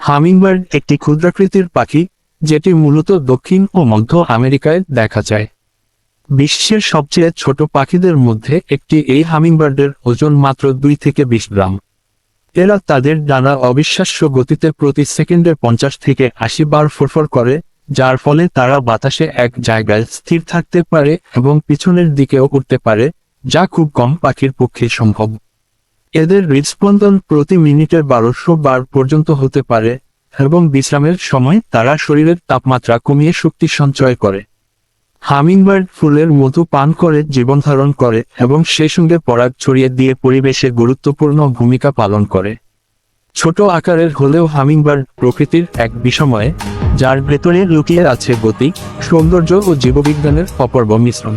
Hummingbird একটি ক্ষুদ্রাকৃতির পাখি, যেটি মূলত দক্ষিণ ও মধ্য আমেরিকায় দেখা যায়। বিশ্বের সবচেয়ে ছোট পাখিদের মধ্যে একটি এই হামিংবার্ডের ওজন মাত্র 2 থেকে 20 গ্রাম। এরা তাদের ডানা অবিশ্বাস্য গতিতে প্রতি সেকেন্ডে 50 থেকে 80 বার ফরফর করে, যার ফলে তারা বাতাসে এক জায়গায় স্থির থাকতে পারে এবং পিছনের দিকেও উঠতে পারে, যা খুব কম পাখির পক্ষে সম্ভব। এদের হৃদস্পন্দন প্রতি মিনিটে 1200 বার পর্যন্ত হতে পারে এবং বিশ্রামের সময় তারা শরীরের তাপমাত্রা কমিয়ে শক্তি সঞ্চয় করে। হামিংবার্ড ফুলের মধু পান করে জীবনধারণ করে এবং সেই সঙ্গে পরাগ ছড়িয়ে দিয়ে পরিবেশে গুরুত্বপূর্ণ ভূমিকা পালন করে। ছোট আকারের হলেও হামিংবার্ড প্রকৃতির এক বিস্ময়, যার ভেতরে লুকিয়ে আছে গতি, সৌন্দর্য ও জীববিজ্ঞানের অপূর্ব মিশ্রণ।